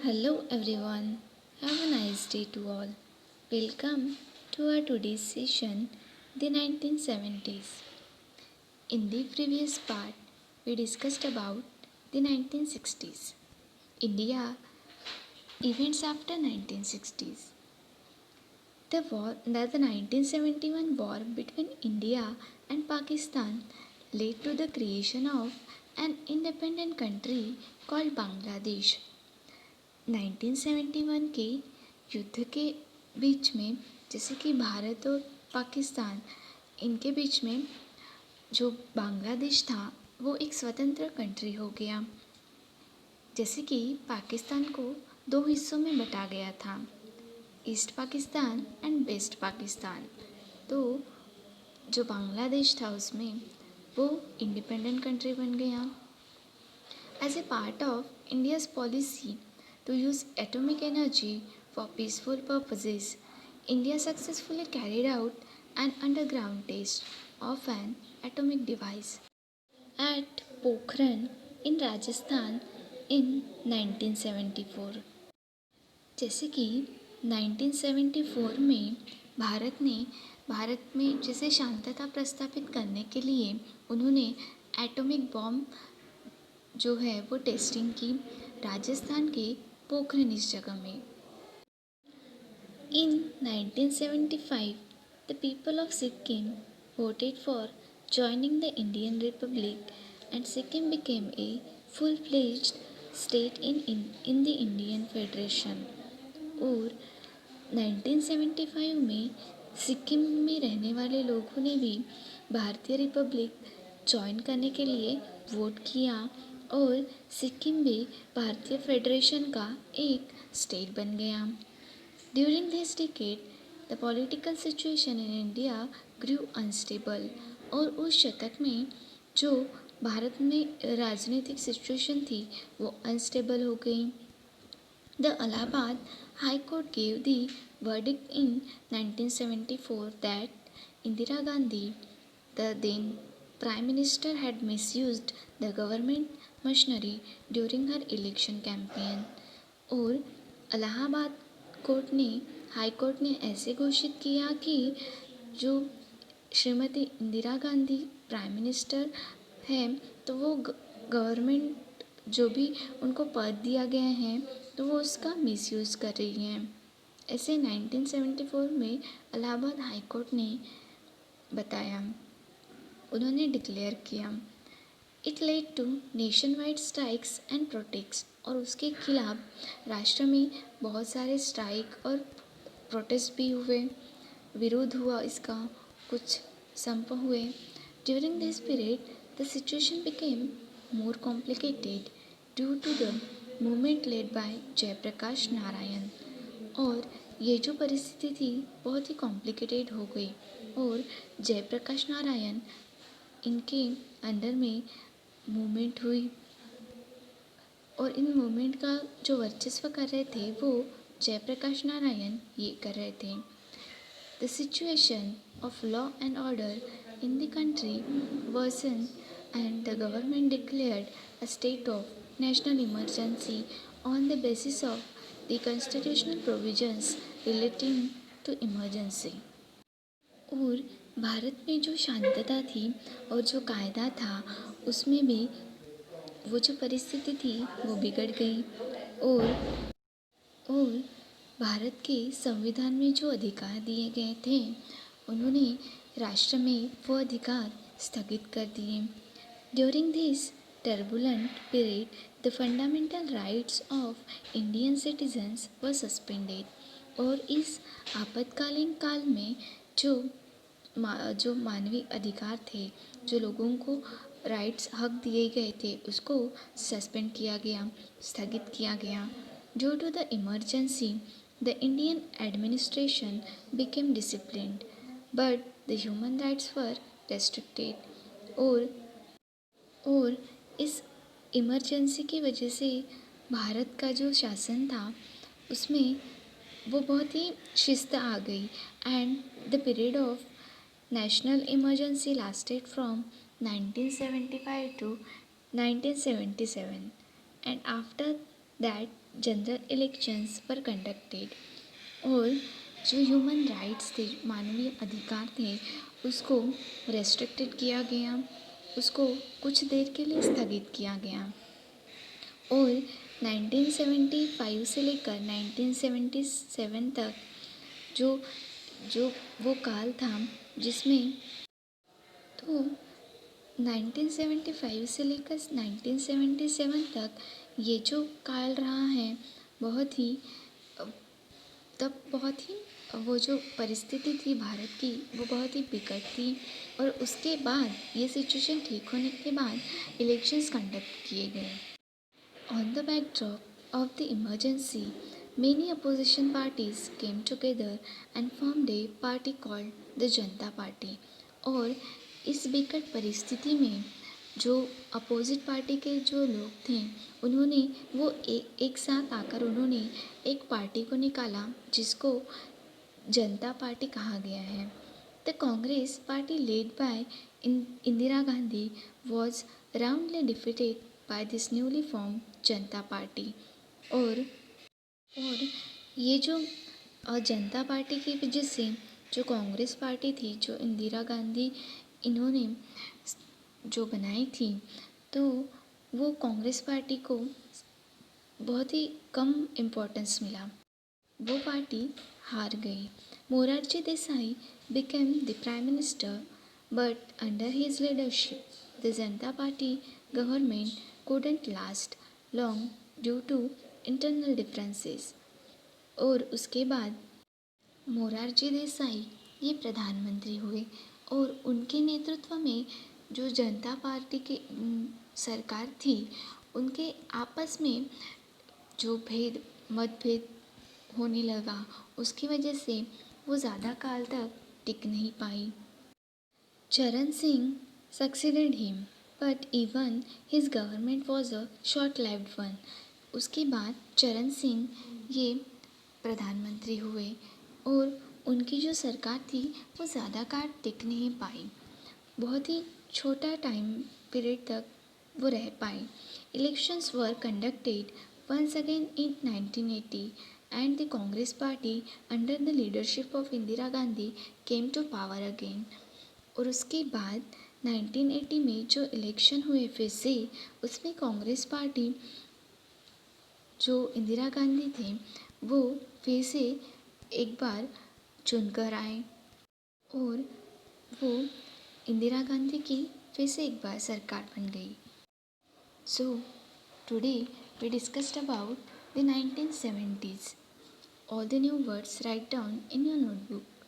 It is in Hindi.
Hello everyone, have a nice day to all. Welcome to our today's session, the 1970s. In the previous part, we discussed about the 1960s. India events after 1960s. The 1971 war between India and Pakistan led to the creation of an independent country called Bangladesh. 1971 के युद्ध के बीच में जैसे कि भारत और पाकिस्तान इनके बीच में जो बांग्लादेश था वो एक स्वतंत्र कंट्री हो गया। जैसे कि पाकिस्तान को दो हिस्सों में बटा गया था, East Pakistan and West Pakistan. तो जो बांग्लादेश था उसमें वो इंडिपेंडेंट कंट्री बन गया। As a part of India's policy to use atomic energy for peaceful purposes, India successfully carried out an underground test of an atomic device at Pokhran in Rajasthan in 1974। जैसे कि 1974 में भारत में जैसे शांतता प्रस्थापित करने के लिए उन्होंने एटॉमिक बॉम्ब जो है वो टेस्टिंग की राजस्थान के पोखरन इस जगह में। In 1975, the people of Sikkim voted for joining the Indian Republic and Sikkim became a full-fledged state in the Indian Federation। और 1975 में सिक्किम में रहने वाले लोगों ने भी भारतीय रिपब्लिक ज्वाइन करने के लिए वोट किया और सिक्किम भी भारतीय फेडरेशन का एक स्टेट बन गया। During this decade the political situation in India grew unstable. और उस शतक में जो भारत में राजनीतिक सिचुएशन थी वो अनस्टेबल हो गई। The Allahabad High Court gave the verdict in 1974 that Indira Gandhi the then Prime Minister had misused the government machinery during her election campaign। और इलाहाबाद हाई कोर्ट ने ऐसे घोषित किया कि जो श्रीमती इंदिरा गांधी प्राइम मिनिस्टर है तो वो गवर्नमेंट जो भी उनको पद दिया गया है तो वो उसका मिसयूज़ कर रही हैं। ऐसे 1974 में इलाहाबाद हाई कोर्ट ने बताया, उन्होंने डिक्लेयर किया। It led to nation wide strikes and protest. और उसके खिलाफ राष्ट्र में बहुत सारे स्ट्राइक और प्रोटेस्ट भी हुए, विरोध हुआ इसका, कुछ संप हुए। During this period the situation became more complicated due to the movement led by Jayaprakash Narayan. और ये जो परिस्थिति थी बहुत ही कॉम्प्लिकेटेड हो गई और जयप्रकाश नारायण इनके अंडर में मूवमेंट हुई और इन मूवमेंट का जो वर्चस्व कर रहे थे वो जयप्रकाश नारायण ये कर रहे थे। The situation of law and order in the country worsen and the government declared a state of national emergency on the basis of the constitutional provisions relating to emergency. और भारत में जो शांतता थी और जो कायदा था उसमें भी वो जो परिस्थिति थी वो बिगड़ गई। और भारत के संविधान में जो अधिकार दिए गए थे उन्होंने राष्ट्र में वो अधिकार स्थगित कर दिए। During this turbulent period the fundamental rights of Indian citizens were suspended. और इस आपातकालीन काल में जो मानवीय अधिकार थे, जो लोगों को राइट्स हक दिए गए थे उसको सस्पेंड किया गया, स्थगित किया गया। Due to the emergency the Indian administration became disciplined but the human rights were restricted. और इस इमरजेंसी की वजह से भारत का जो शासन था उसमें वो बहुत ही शिस्त आ गई and the period of national emergency lasted from 1975 to 1977 and after that general elections were conducted. और जो ह्यूमन राइट्स थे, मानवीय अधिकार थे, उसको रेस्ट्रिक्टेड किया गया, उसको कुछ देर के लिए स्थगित किया गया। और 1975 से लेकर 1977 तक जो जो वो काल था जिसमें, तो 1975 से लेकर 1977 तक ये जो काल रहा है, बहुत ही तब बहुत ही वो जो परिस्थिति थी भारत की, वो बहुत ही विकट थी। और उसके बाद ये सिचुएशन ठीक होने के बाद इलेक्शंस कंडक्ट किए गए। On the backdrop of the emergency, many opposition parties came together and formed a party called the Janata party. और इस विकट परिस्थिति में जो अपोजिट पार्टी के जो लोग थे, उन्होंने वो एक साथ आकर उन्होंने एक पार्टी को निकाला जिसको जनता पार्टी कहा गया है। The Congress party led by Indira Gandhi was roundly defeated by this newly form Janata party. और ये जो जनता पार्टी की वजह से जो कांग्रेस पार्टी थी, जो इंदिरा गांधी इन्होंने जो बनाई थी, तो वो कांग्रेस पार्टी को बहुत ही कम इम्पोर्टेंस मिला, वो पार्टी हार गई। Morarji Desai became the prime minister, but under his leadership, the Janata Party government couldn't last long due to internal differences। और उसके बाद मोरारजी देसाई ये प्रधानमंत्री हुए और उनके नेतृत्व में जो जनता पार्टी की सरकार थी, उनके आपस में जो मतभेद होने लगा, उसकी वजह से वो ज़्यादा काल तक टिक नहीं पाई। चरण Singh succeeded him, but even his government was a short lived one. उसके बाद चरण सिंह ये प्रधानमंत्री हुए और उनकी जो सरकार थी वो ज़्यादा काल टिक नहीं पाई, बहुत ही छोटा टाइम पीरियड तक वो रह पाए। Elections were conducted once again in 1980 and the Congress party under the leadership of Indira Gandhi came to power again। और उसके बाद 1980 में जो इलेक्शन हुए फिर से, उसमें कांग्रेस पार्टी जो इंदिरा गांधी थे वो फिर से एक बार चुनकर आए और वो इंदिरा गांधी की फिर से एक बार सरकार बन गई। So today we discussed about the 1970s. All the new words write down in your notebook.